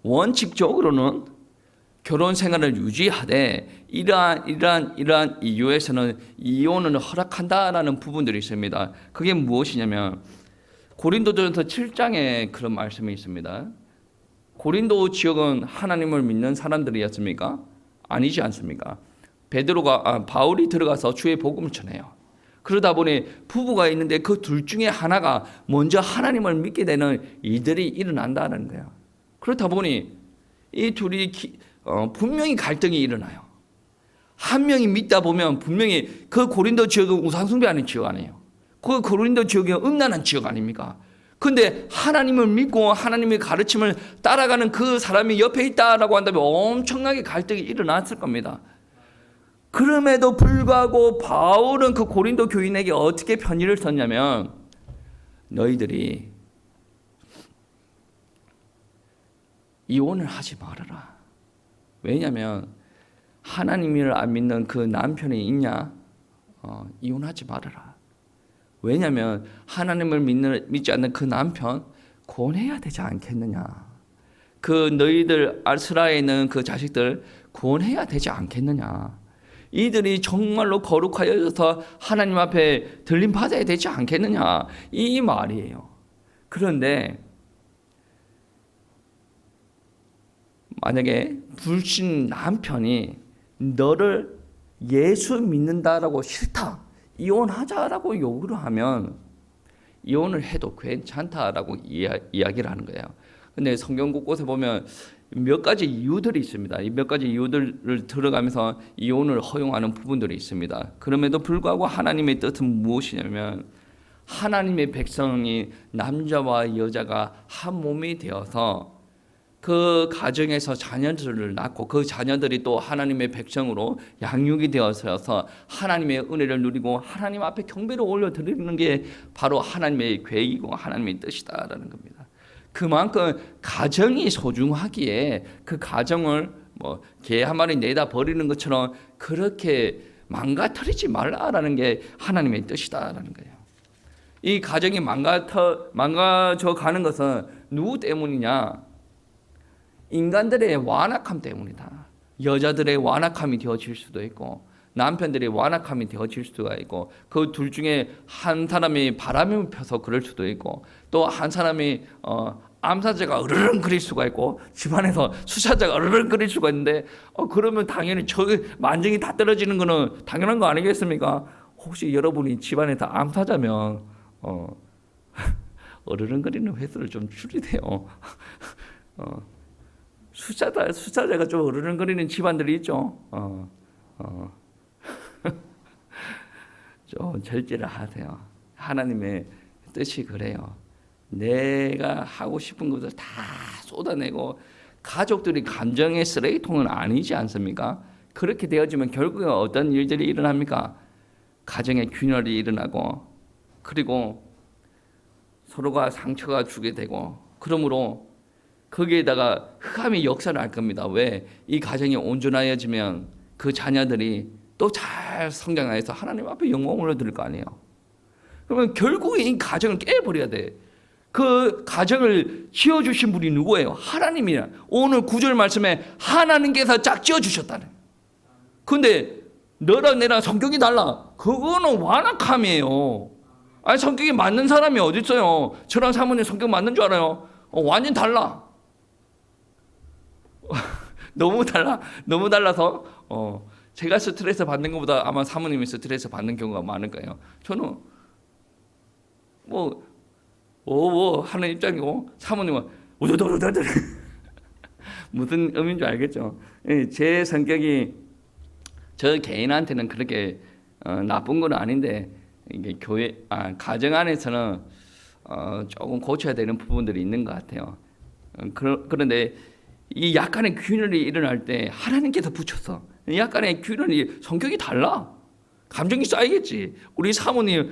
원칙적으로는 결혼 생활을 유지하되 이러한 이유에서는 이혼을 허락한다라는 부분들이 있습니다. 그게 무엇이냐면 고린도전서 7장에 그런 말씀이 있습니다. 고린도 지역은 하나님을 믿는 사람들이었습니까? 아니지 않습니까? 바울이 들어가서 주의 복음을 전해요. 그러다 보니 부부가 있는데 그 둘 중에 하나가 먼저 하나님을 믿게 되는 일들이 일어난다는 거예요. 그렇다 보니 이 둘이 분명히 갈등이 일어나요. 한 명이 믿다 보면 분명히 그 고린도 지역은 우상숭배하는 지역 아니에요. 그 고린도 지역이 음란한 지역 아닙니까? 근데 하나님을 믿고 하나님의 가르침을 따라가는 그 사람이 옆에 있다라고 한다면 엄청나게 갈등이 일어났을 겁니다. 그럼에도 불구하고 바울은 그 고린도 교인에게 어떻게 편지를 썼냐면, 너희들이 이혼을 하지 말아라. 왜냐하면 하나님을 안 믿는 그 남편이 있냐? 이혼하지 말아라. 왜냐하면 하나님을 믿지 않는 그 남편 구원해야 되지 않겠느냐? 그 너희들 아스라에 있는 그 자식들 구원해야 되지 않겠느냐? 이들이 정말로 거룩하여져서 하나님 앞에 들림 받아야 되지 않겠느냐? 이 말이에요. 그런데 만약에 불신 남편이 너를 예수 믿는다라고 싫다, 이혼하자라고 요구를 하면 이혼을 해도 괜찮다라고 이야기를 하는 거예요. 근데 성경 곳곳에 보면 몇 가지 이유들이 있습니다. 이 몇 가지 이유들을 들어가면서 이혼을 허용하는 부분들이 있습니다. 그럼에도 불구하고 하나님의 뜻은 무엇이냐면 하나님의 백성이 남자와 여자가 한 몸이 되어서 그 가정에서 자녀들을 낳고 그 자녀들이 또 하나님의 백성으로 양육이 되어서 하나님의 은혜를 누리고 하나님 앞에 경배를 올려드리는 게 바로 하나님의 계획이고 하나님의 뜻이다라는 겁니다. 그만큼 가정이 소중하기에 그 가정을 뭐 개 한 마리 내다 버리는 것처럼 그렇게 망가뜨리지 말라라는 게 하나님의 뜻이다라는 거예요. 이 가정이 망가져 가는 것은 누구 때문이냐? 인간들의 완악함 때문이다. 여자들의 완악함이 되어질 수도 있고 남편들의 완악함이 되어질 수가 있고 그 둘 중에 한 사람이 바람을 펴서 그럴 수도 있고 또 한 사람이 암사자가 으르렁거릴 수가 있고 집안에서 수사자가 으르렁거릴 수가 있는데 그러면 당연히 저 만정이 다 떨어지는 거는 당연한 거 아니겠습니까? 혹시 여러분이 집안에 다 암사자면 으르렁거리는 횟수를 좀 줄이세요. 수사자가 좀 으르렁거리는 집안들이 있죠. 좀 절제를 하세요. 하나님의 뜻이 그래요. 내가 하고 싶은 것을 다 쏟아내고 가족들이 감정의 쓰레기통은 아니지 않습니까? 그렇게 되어지면 결국에 어떤 일들이 일어납니까? 가정의 균열이 일어나고 그리고 서로가 상처가 주게 되고 그러므로 거기에다가 흑암의 역사를 할 겁니다. 왜? 이 가정이 온전하여지면 그 자녀들이 또 잘 성장해서 하나님 앞에 영광을 얻을 거 아니에요. 그러면 결국에 이 가정을 깨버려야 돼. 그 가정을 지어주신 분이 누구예요? 하나님이야. 오늘 9절 말씀에 하나님께서 짝 지어주셨다네. 근데 너랑 내랑 성격이 달라. 그거는 완악함이에요. 아니 성격이 맞는 사람이 어디 있어요? 저랑 사모님 성격 맞는 줄 알아요? 완전 달라. 너무 달라서 제가 스트레스 받는 것보다 아마 사모님이 스트레스 받는 경우가 많을 거예요. 저는 하는 입장이고 사모님은 우두두두두 무슨 의미인 줄 알겠죠? 제 성격이 저 개인한테는 그렇게 나쁜 건 아닌데 이게 가정 안에서는 조금 고쳐야 되는 부분들이 있는 것 같아요. 그런데 이 약간의 균열이 일어날 때 하나님께서 붙였어. 약간의 균열이 성격이 달라. 감정이 쌓이겠지. 우리 사모님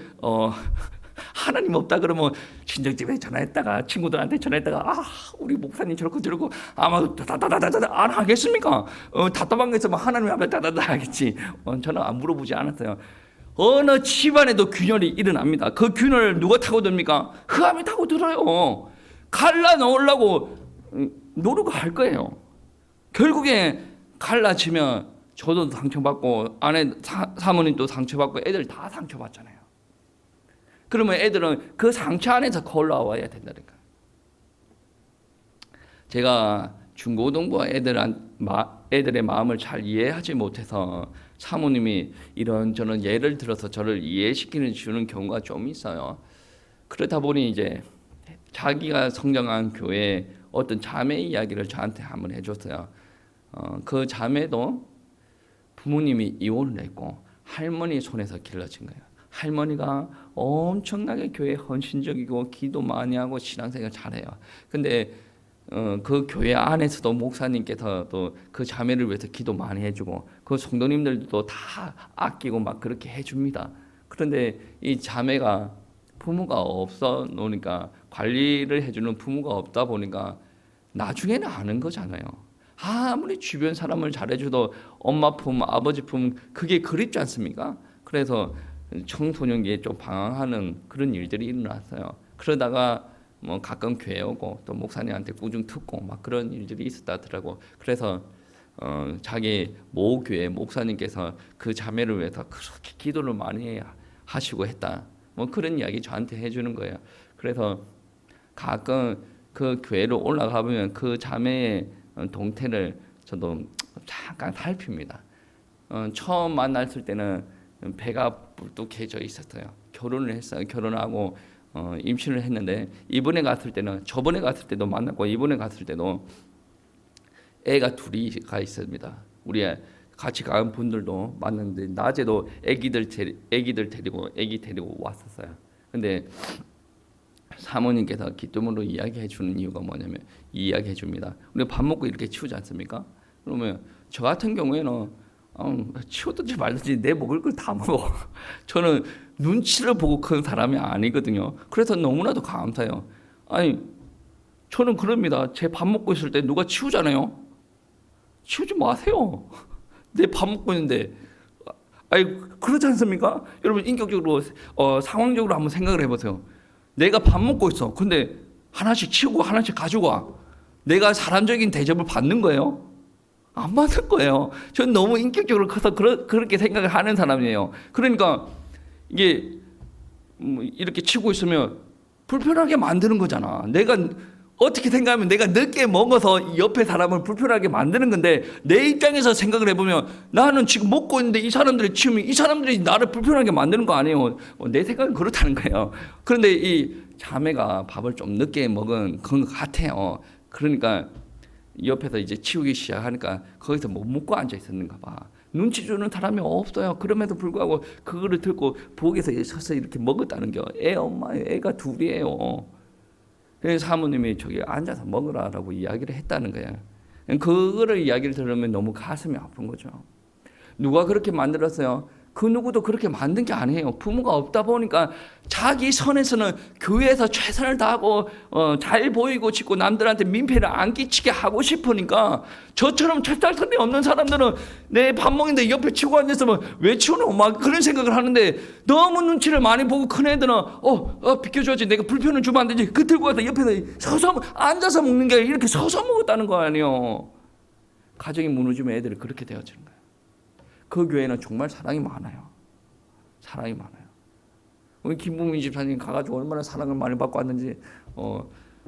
하나님 없다 그러면 친정집에 전화했다가 친구들한테 전화했다가 우리 목사님 저렇고 아마 다다다다다 안 하겠습니까? 답답한 거 있으면 하나님 앞에 다다다 하겠지. 저는 안 물어보지 않았어요. 어느 집안에도 균열이 일어납니다. 그 균열을 누가 타고 듭니까? 흑암이 타고 들어요. 갈라놓으려고 노력을 할 거예요. 결국에 갈라지면 저도 상처받고 아내 사모님도 상처받고 애들 다 상처받잖아요. 그러면 애들은 그 상처 안에서 올라와야 된다니까. 제가 중고등부 애들의 마음을 잘 이해하지 못해서 사모님이 이런저런 예를 들어서 저를 이해시키는 주는 경우가 좀 있어요. 그러다 보니 이제 자기가 성장한 교회에 어떤 자매 이야기를 저한테 한번 해줬어요. 그 자매도 부모님이 이혼을 했고 할머니 손에서 길러진 거예요. 할머니가 엄청나게 교회에 헌신적이고 기도 많이 하고 신앙생활 잘해요. 근데 그 교회 안에서도 목사님께서도 그 자매를 위해서 기도 많이 해주고 그 성도님들도 다 아끼고 막 그렇게 해줍니다. 그런데 이 자매가 부모가 없어 놓으니까 관리를 해주는 부모가 없다 보니까 나중에는 아는 거잖아요. 아무리 주변 사람을 잘해줘도 엄마 품, 아버지 품 그게 그립지 않습니까? 그래서 청소년기에 좀 방황하는 그런 일들이 일어났어요. 그러다가 뭐 가끔 교회 오고 또 목사님한테 꾸중 듣고 막 그런 일들이 있었다더라고. 그래서 자기 모교회 목사님께서 그 자매를 위해서 그렇게 기도를 많이 하시고 했다. 뭐 그런 이야기 저한테 해주는 거예요. 그래서 가끔 그 교회로 올라가 보면 그 자매의 동태를 저도 잠깐 살핍니다. 처음 만났을 때는 배가 불뚝해져 있었어요. 결혼을 했어요. 결혼하고 임신을 했는데 이번에 갔을 때는 저번에 갔을 때도 만났고 이번에 갔을 때도 애가 둘이 가 있습니다. 우리 같이 간 분들도 만났는데 낮에도 애기들 데리고 왔었어요. 근데 사모님께서 기쁨으로 이야기해 주는 이유가 뭐냐면 이야기해 줍니다. 우리 밥 먹고 이렇게 치우지 않습니까? 그러면 저 같은 경우에는 치우든지 말든지 내 먹을 걸 다 먹어. 저는 눈치를 보고 큰 사람이 아니거든요. 그래서 너무나도 감사해요. 아니 저는 그럽니다. 제 밥 먹고 있을 때 누가 치우잖아요. 치우지 마세요. 내 밥 먹고 있는데. 아니 그렇지 않습니까? 여러분 인격적으로 상황적으로 한번 생각을 해보세요. 내가 밥 먹고 있어. 근데 하나씩 치우고 하나씩 가지고 와. 내가 사람적인 대접을 받는 거예요? 안 받을 거예요. 저는 너무 인격적으로 커서 그렇게 생각을 하는 사람이에요. 그러니까 이게 이렇게 치고 있으면 불편하게 만드는 거잖아. 내가 어떻게 생각하면 내가 늦게 먹어서 옆에 사람을 불편하게 만드는 건데 내 입장에서 생각을 해보면 나는 지금 먹고 있는데 이 사람들이 치우면 이 사람들이 나를 불편하게 만드는 거 아니에요. 내 생각은 그렇다는 거예요. 그런데 이 자매가 밥을 좀 늦게 먹은 것 같아요. 그러니까 옆에서 이제 치우기 시작하니까 거기서 못 먹고 앉아 있었는가 봐. 눈치 주는 사람이 없어요. 그럼에도 불구하고 그거를 들고 부엌에서 서서 이렇게 먹었다는 게 애가 둘이에요. 그래서 사모님이 저기 앉아서 먹으라라고 이야기를 했다는 거야. 그거를 이야기를 들으면 너무 가슴이 아픈 거죠. 누가 그렇게 만들었어요? 그 누구도 그렇게 만든 게 아니에요. 부모가 없다 보니까 자기 선에서는 교회에서 최선을 다하고 잘 보이고 싶고 남들한테 민폐를 안 끼치게 하고 싶으니까 저처럼 철딱선이 없는 사람들은 내 밥 먹는데 옆에 치고 앉았으면 왜 치우노? 막 그런 생각을 하는데 너무 눈치를 많이 보고 큰 애들은 비켜줘야지 내가 불편을 주면 안 되지. 그 들고 가서 옆에서 서서 앉아서 먹는 게 이렇게 서서 먹었다는 거 아니에요. 가정이 무너지면 애들이 그렇게 되어지는 거예요. 그 교회는 정말 사랑이 많아요. 사랑이 많아요. 우리 김부민 집사님 가가지고 얼마나 사랑을 많이 받고 왔는지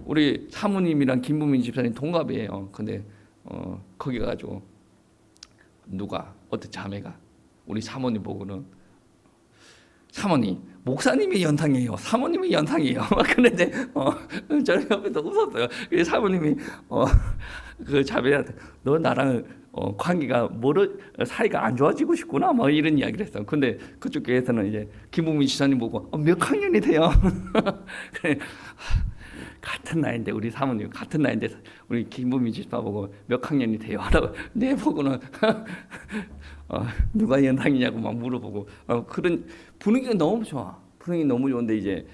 우리 사모님이랑 김부민 집사님 동갑이에요. 근데 거기 가가지고 어떤 자매가 우리 사모님 보고는 사모님 목사님이 연상이에요. 사모님이 연상이에요. 그런데 저희 옆에서 웃었어요. 사모님이 그 자매한테 너 나랑 관계가 사이가 안 좋아지고 싶구나 뭐 이런 이야기를 했어요. 근데 그쪽 교회에서는 이제 김부민 지사님 보고 몇 학년이 돼요? 그래 같은 나이인데 우리 사모님 같은 나이인데 우리 김부민 집사 보고 몇 학년이 돼요? 하라고 내 보고는 누가 연상이냐고 막 물어보고 그런 분위기가 너무 좋아. 분위기 너무 좋은데 이제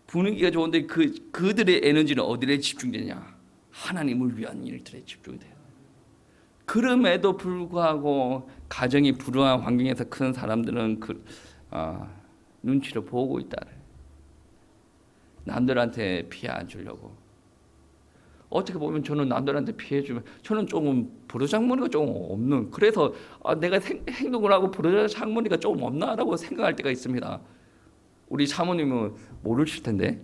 분위기가 좋은데 그들의 에너지는 어디에 집중되냐? 하나님을 위한 일들에 집중이 돼요. 그럼에도 불구하고 가정이 불우한 환경에서 큰 사람들은 눈치를 보고 있다. 남들한테 피해 안 주려고. 어떻게 보면 저는 남들한테 피해 주면 저는 조금 버르장머리가 조금 없는. 그래서 내가 행동을 하고 버르장머리가 조금 없나라고 생각할 때가 있습니다. 우리 사모님은 모르실 텐데.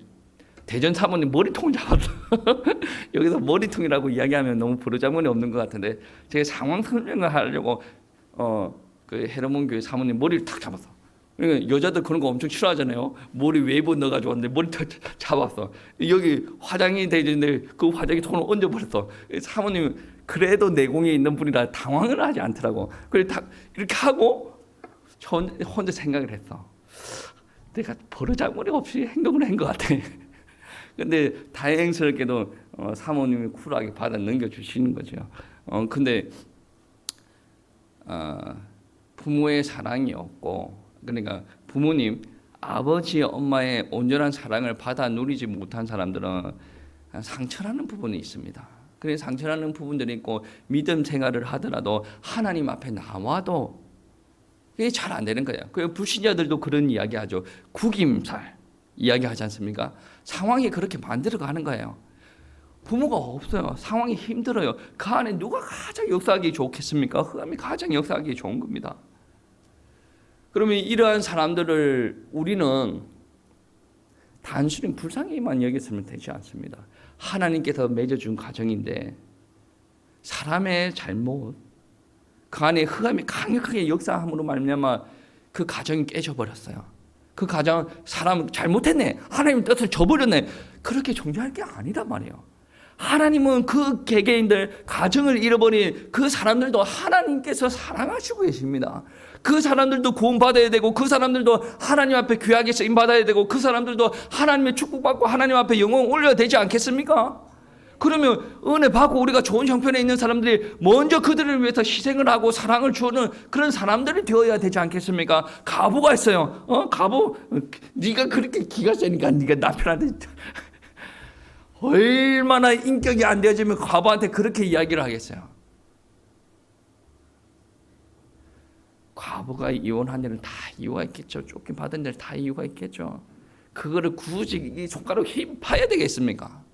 대전 사모님 머리통을 잡았어. 여기서 머리통이라고 이야기하면 너무 버르장머리 없는 것 같은데 제가 상황 설명을 하려고 그 헤르몬 교회 사모님 머리를 탁 잡았어. 그러니까 여자들 그런 거 엄청 싫어하잖아요. 머리 웨이브 넣어가지고 왔는데 머리통 잡았어. 여기 화장이 되는데 그 화장이 손을 얹어버렸어. 사모님 그래도 내공이 있는 분이라 당황을 하지 않더라고. 그래 딱 이렇게 하고 혼자 생각을 했어. 내가 버르장머리 없이 행동을 한 것 같아. 근데 다행스럽게도 사모님이 쿨하게 받아 넘겨주시는 거죠. 근데 부모의 사랑이 없고 그러니까 부모님, 아버지, 엄마의 온전한 사랑을 받아 누리지 못한 사람들은 상처나는 부분이 있습니다. 그래서 상처나는 부분들이 있고 믿음 생활을 하더라도 하나님 앞에 나와도 이게 잘 안 되는 거예요. 그 불신자들도 그런 이야기하죠. 구김살 이야기하지 않습니까? 상황이 그렇게 만들어가는 거예요. 부모가 없어요. 상황이 힘들어요. 그 안에 누가 가장 역사하기 좋겠습니까? 흑암이 가장 역사하기 좋은 겁니다. 그러면 이러한 사람들을 우리는 단순히 불쌍히만 여겼으면 되지 않습니다. 하나님께서 맺어준 가정인데 사람의 잘못, 그 안에 흑암이 강력하게 역사함으로 말미암아 그 가정이 깨져버렸어요. 그 가정 사람 잘못했네. 하나님 뜻을 저버렸네. 그렇게 정죄할 게 아니란 말이에요. 하나님은 그 개개인들 가정을 잃어버린 그 사람들도 하나님께서 사랑하시고 계십니다. 그 사람들도 구원받아야 되고 그 사람들도 하나님 앞에 귀하게 쓰임받아야 되고 그 사람들도 하나님의 축복받고 하나님 앞에 영광 올려야 되지 않겠습니까? 그러면 은혜 받고 우리가 좋은 형편에 있는 사람들이 먼저 그들을 위해서 희생을 하고 사랑을 주는 그런 사람들이 되어야 되지 않겠습니까? 가부가 있어요. 가부, 네가 그렇게 기가 세니까 네가 남편한테 얼마나 인격이 안 되어지면 과부한테 그렇게 이야기를 하겠어요. 과부가 이혼한 데는 다 이유가 있겠죠. 쫓긴 받은 데는 다 이유가 있겠죠. 그거를 굳이 이 손가락 힘 파야 되겠습니까?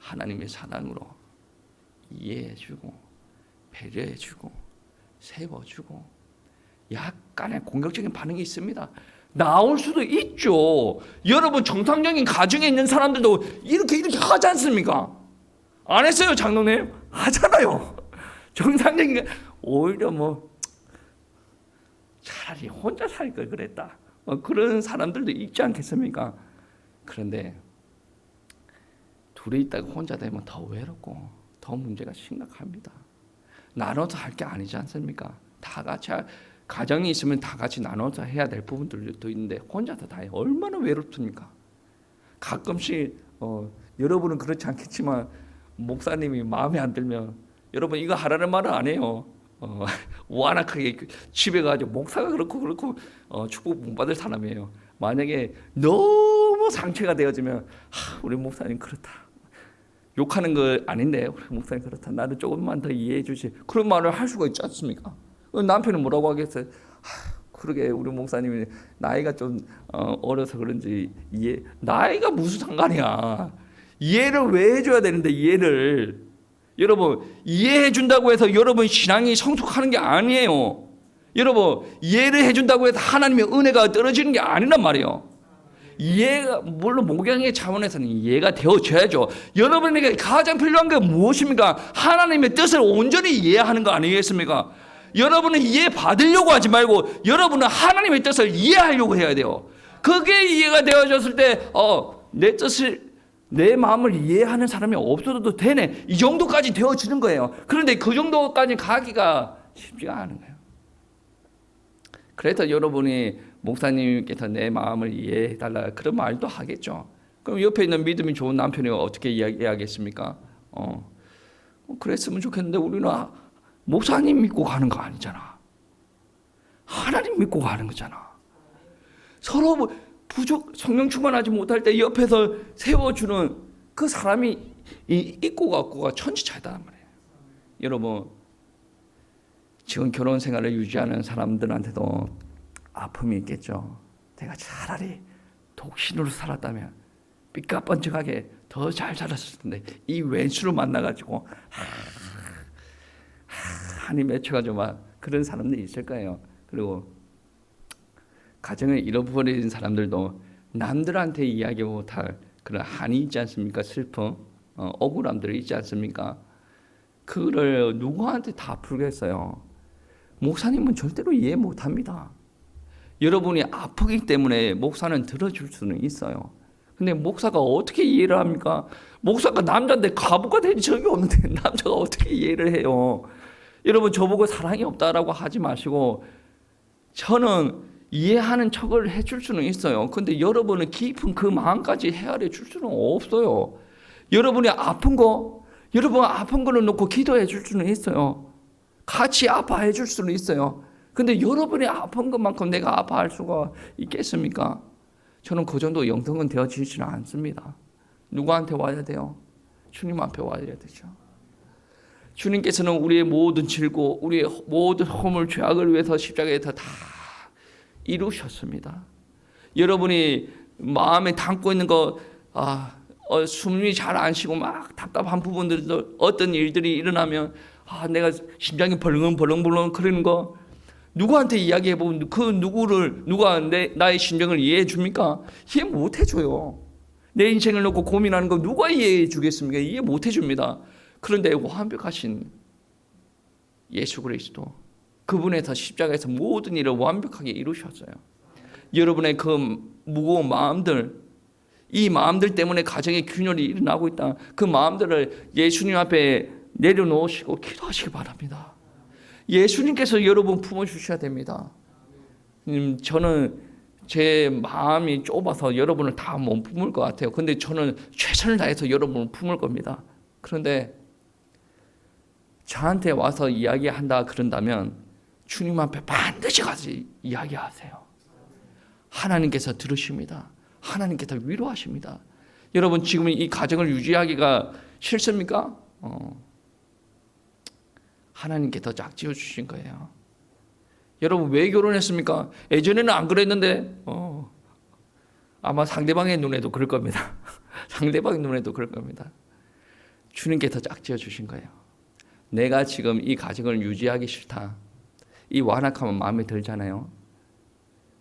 하나님의 사랑으로 이해해주고 배려해주고 세워주고 약간의 공격적인 반응이 있습니다. 나올 수도 있죠. 여러분 정상적인 가정에 있는 사람들도 이렇게 하지 않습니까? 안 했어요, 장로님? 하잖아요. 정상적인 오히려 차라리 혼자 살 걸 그랬다. 그런 사람들도 있지 않겠습니까? 그런데 둘이 있다가 혼자 되면 더 외롭고 더 문제가 심각합니다. 나눠서 할 게 아니지 않습니까? 다 같이 가정이 있으면 다 같이 나눠서 해야 될 부분들도 있는데 혼자서 다 해. 얼마나 외롭습니까? 가끔씩 여러분은 그렇지 않겠지만 목사님이 마음에 안 들면 여러분 이거 하라는 말은 안 해요. 완악하게 집에 가지고 목사가 그렇고 축복 못 받을 사람이에요. 만약에 너무 상처가 되어지면 우리 목사님 그렇다. 욕하는 거 아닌데 우리 목사님 그렇다. 나를 조금만 더 이해해 주시. 그런 말을 할 수가 있지 않습니까? 남편은 뭐라고 하겠어요? 그러게 우리 목사님이 나이가 좀 어려서 그런지 나이가 무슨 상관이야. 이해를 왜 해줘야 되는데 이해를. 여러분 이해해 준다고 해서 여러분 신앙이 성숙하는 게 아니에요. 여러분 이해를 해준다고 해서 하나님의 은혜가 떨어지는 게 아니란 말이에요. 이해가 물론 목양의 차원에서는 이해가 되어져야죠. 여러분에게 가장 필요한 게 무엇입니까? 하나님의 뜻을 온전히 이해하는 거 아니겠습니까? 여러분은 이해 받으려고 하지 말고 여러분은 하나님의 뜻을 이해하려고 해야 돼요. 그게 이해가 되어졌을 때 내 뜻을 내 마음을 이해하는 사람이 없어도 되네. 이 정도까지 되어지는 거예요. 그런데 그 정도까지 가기가 쉽지가 않은 거예요. 그래서 여러분이 목사님께서 내 마음을 이해해달라 그런 말도 하겠죠. 그럼 옆에 있는 믿음이 좋은 남편이 어떻게 이야기하겠습니까? 그랬으면 좋겠는데 우리는 목사님 믿고 가는 거 아니잖아. 하나님 믿고 가는 거잖아. 서로 성령 충만하지 못할 때 옆에서 세워주는 그 사람이 있고가 없고가 천지차이다란 말이에요. 여러분 지금 결혼 생활을 유지하는 사람들한테도 아픔이 있겠죠. 내가 차라리 독신으로 살았다면 삐까뻔쩍하게 더 잘 살았을 텐데 이 왼수를 만나가지고 한이 맺혀가지고 막 그런 사람들이 있을 거예요. 그리고 가정을 잃어버린 사람들도 남들한테 이야기 못할 그런 한이 있지 않습니까? 슬픔, 억울함들이 있지 않습니까? 그걸 누구한테 다 풀겠어요? 목사님은 절대로 이해 못합니다. 여러분이 아프기 때문에 목사는 들어줄 수는 있어요. 근데 목사가 어떻게 이해를 합니까? 목사가 남자인데 과부가 된 적이 없는데 남자가 어떻게 이해를 해요? 여러분 저보고 사랑이 없다라고 하지 마시고 저는 이해하는 척을 해줄 수는 있어요. 근데 여러분은 깊은 그 마음까지 헤아려 줄 수는 없어요. 여러분이 아픈 거를 놓고 기도해 줄 수는 있어요. 같이 아파해 줄 수는 있어요. 근데 여러분이 아픈 것만큼 내가 아파할 수가 있겠습니까? 저는 그 정도 영성은 되어지지는 않습니다. 누구한테 와야 돼요? 주님 앞에 와야 되죠. 주님께서는 우리의 모든 질고 우리의 모든 허물 죄악을 위해서 십자가에서 다 이루셨습니다. 여러분이 마음에 담고 있는 거 숨이 잘 안 쉬고 막 답답한 부분들도 어떤 일들이 일어나면 내가 심장이 벌렁벌렁 그러는 거 누구한테 이야기해 보면 누가 나의 심정을 이해해 줍니까? 이해 못 해줘요. 내 인생을 놓고 고민하는 거 누가 이해해 주겠습니까? 이해 못 해줍니다. 그런데 완벽하신 예수 그리스도 그분에서 십자가에서 모든 일을 완벽하게 이루셨어요. 여러분의 그 무거운 마음들, 이 마음들 때문에 가정의 균열이 일어나고 있다. 그 마음들을 예수님 앞에 내려놓으시고 기도하시기 바랍니다. 예수님께서 여러분 품어주셔야 됩니다. 저는 제 마음이 좁아서 여러분을 다 못 품을 것 같아요. 근데 저는 최선을 다해서 여러분을 품을 겁니다. 그런데 저한테 와서 이야기한다 그런다면 주님 앞에 반드시 가서 이야기하세요. 하나님께서 들으십니다. 하나님께서 위로하십니다. 여러분 지금 이 가정을 유지하기가 싫습니까? 하나님께서 짝지어 주신 거예요. 여러분 왜 결혼했습니까? 예전에는 안 그랬는데 아마 상대방의 눈에도 그럴 겁니다. 상대방의 눈에도 그럴 겁니다. 주님께서 짝지어 주신 거예요. 내가 지금 이 가정을 유지하기 싫다. 이 완악함은 마음에 들잖아요.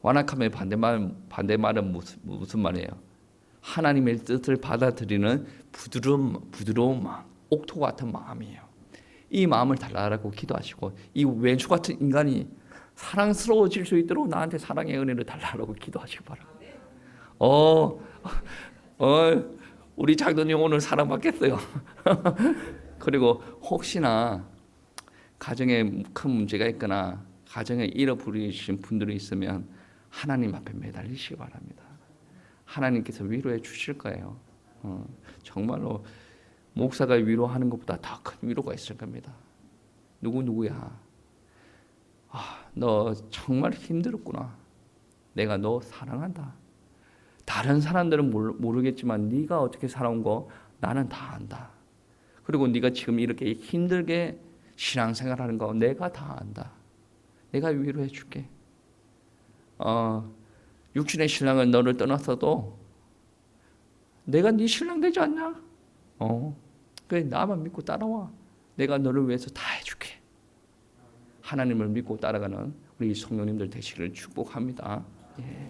완악함의 반대말은 무슨 말이에요? 하나님의 뜻을 받아들이는 부드러운 마음, 옥토 같은 마음이에요. 이 마음을 달라고 기도하시고 이 왼수 같은 인간이 사랑스러워질 수 있도록 나한테 사랑의 은혜를 달라고 기도하시기 바랍니다. 우리 장로님 오늘 사랑받겠어요. 그리고 혹시나 가정에 큰 문제가 있거나 가정에 잃어버리신 분들이 있으면 하나님 앞에 매달리시기 바랍니다. 하나님께서 위로해 주실 거예요. 정말로 목사가 위로하는 것보다 더 큰 위로가 있을 겁니다. 누구야? 너 정말 힘들었구나. 내가 너 사랑한다. 다른 사람들은 모르겠지만 네가 어떻게 살아온 거 나는 다 안다. 그리고 네가 지금 이렇게 힘들게 신앙생활하는 거 내가 다 안다. 내가 위로해 줄게. 육신의 신랑은 너를 떠났어도 내가 네 신랑 되지 않냐? 그래 나만 믿고 따라와. 내가 너를 위해서 다 해줄게. 하나님을 믿고 따라가는 우리 성도님들 되시기를 축복합니다. 예.